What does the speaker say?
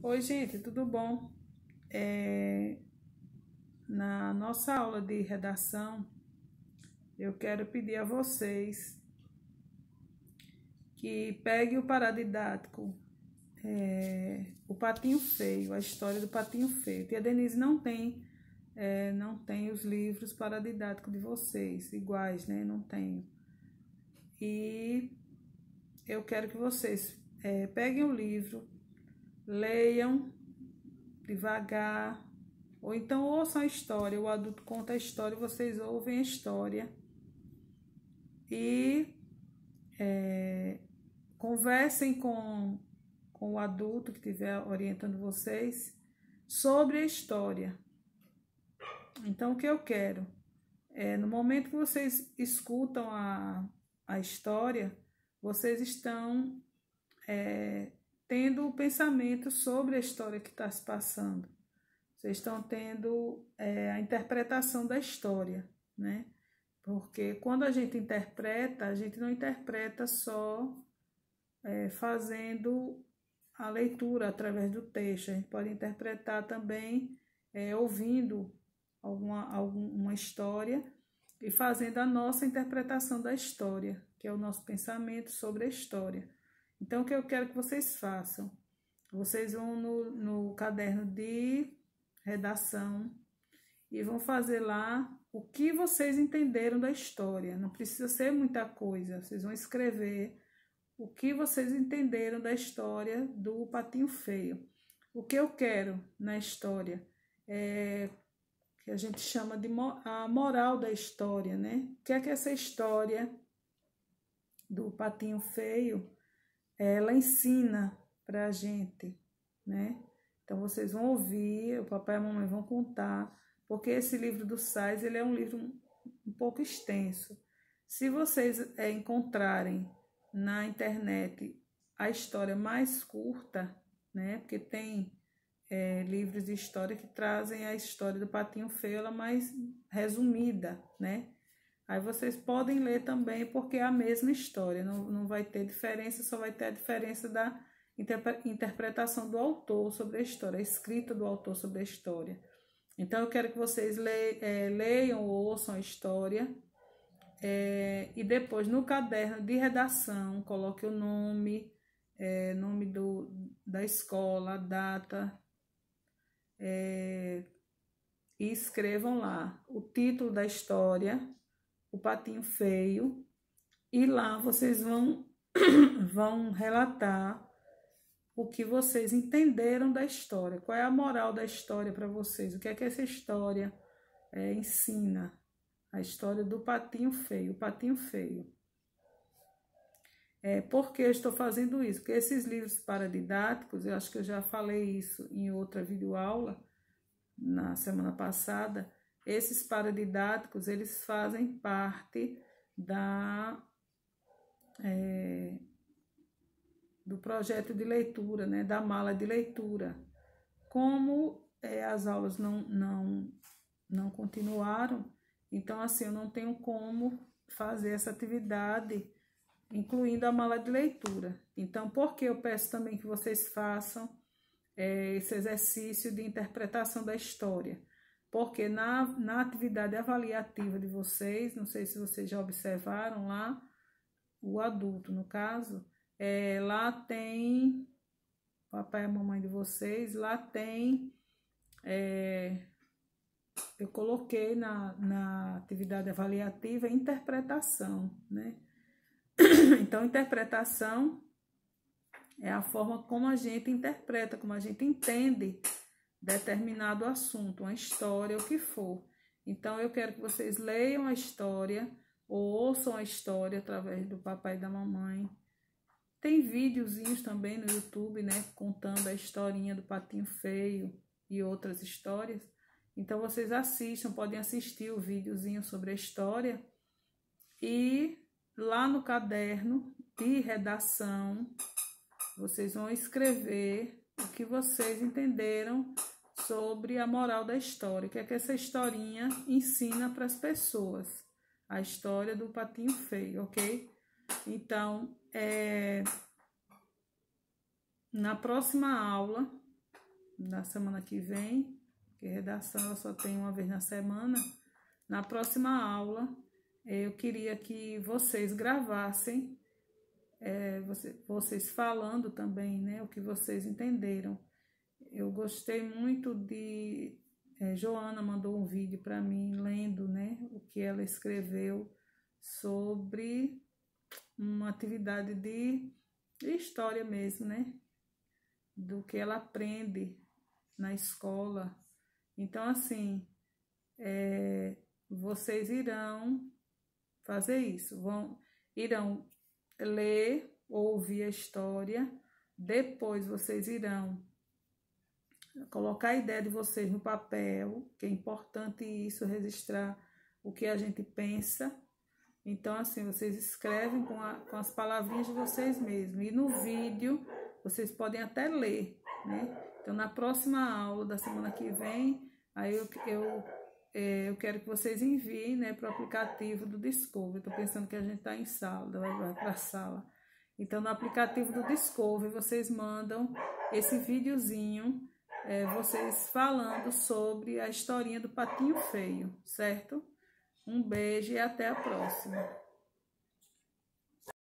Oi, gente, tudo bom? Na nossa aula de redação, eu quero pedir a vocês que peguem o paradidático, o Patinho Feio, a história do Patinho Feio. Tia Denise não tem os livros paradidáticos de vocês, iguais, né? Não tenho. E eu quero que vocês peguem o livro, leiam devagar, ou então ouçam a história, o adulto conta a história, vocês ouvem a história e conversem com o adulto que estiver orientando vocês sobre a história. Então, o que eu quero no momento que vocês escutam a história, vocês estão tendo o pensamento sobre a história que está se passando. Vocês estão tendo a interpretação da história, né? Porque quando a gente interpreta, a gente não interpreta só fazendo a leitura através do texto. A gente pode interpretar também ouvindo alguma história e fazendo a nossa interpretação da história, que é o nosso pensamento sobre a história. Então, o que eu quero que vocês façam? Vocês vão no caderno de redação e vão fazer lá o que vocês entenderam da história. Não precisa ser muita coisa. Vocês vão escrever o que vocês entenderam da história do Patinho Feio. O que eu quero na história é que a gente chama de a moral da história, né? O que é que essa história do Patinho Feio ela ensina pra gente, né? Então, vocês vão ouvir, o papai e a mamãe vão contar, porque esse livro do Sais, ele é um livro um pouco extenso. Se vocês encontrarem na internet a história mais curta, né? Porque tem livros de história que trazem a história do Patinho Feio, ela mais resumida, né? Aí vocês podem ler também, porque é a mesma história, não vai ter diferença, só vai ter a diferença da interpretação do autor sobre a história, a escrita do autor sobre a história. Então, eu quero que vocês leiam ou ouçam a história e depois, no caderno de redação, coloque o nome, da escola, a data, e escrevam lá o título da história, o Patinho Feio, e lá vocês vão relatar o que vocês entenderam da história, qual é a moral da história para vocês, o que é que essa história ensina, a história do Patinho Feio, o Patinho Feio. Por que eu estou fazendo isso? Porque esses livros paradidáticos, eu acho que eu já falei isso em outra videoaula, na semana passada, esses paradidáticos, eles fazem parte do projeto de leitura, né, da mala de leitura. Como as aulas não continuaram, então assim, eu não tenho como fazer essa atividade, incluindo a mala de leitura. Então, por que eu peço também que vocês façam esse exercício de interpretação da história? Porque na atividade avaliativa de vocês, não sei se vocês já observaram lá, o adulto, no caso, lá tem, papai e mamãe de vocês, lá tem, eu coloquei na atividade avaliativa interpretação, né? Então, interpretação é a forma como a gente interpreta, como a gente entende determinado assunto, uma história, o que for. Então, eu quero que vocês leiam a história ou ouçam a história através do papai e da mamãe. Tem videozinhos também no YouTube, né, contando a historinha do Patinho Feio e outras histórias. Então, vocês assistam, podem assistir o videozinho sobre a história. E lá no caderno de redação, vocês vão escrever o que vocês entenderam sobre a moral da história, o que é que essa historinha ensina para as pessoas, a história do Patinho Feio, ok? Então, na próxima aula, na semana que vem, que redação ela só tem uma vez na semana. Na próxima aula, eu queria que vocês gravassem, vocês falando também, né, o que vocês entenderam. Eu gostei muito de... Joana mandou um vídeo para mim, lendo, né, o que ela escreveu sobre uma atividade de história mesmo, né, do que ela aprende na escola. Então, assim, vocês irão fazer isso, irão ler ou ouvir a história, depois vocês irão colocar a ideia de vocês no papel, que é importante isso, registrar o que a gente pensa. Então, assim, vocês escrevem com as palavrinhas de vocês mesmos. E no vídeo, vocês podem até ler, né? Então, na próxima aula da semana que vem, aí eu quero que vocês enviem, né, para o aplicativo do Discovery. Estou pensando que a gente está em sala, vai para a sala. Então, no aplicativo do Discovery, vocês mandam esse videozinho, vocês falando sobre a historinha do Patinho Feio, certo? Um beijo e até a próxima.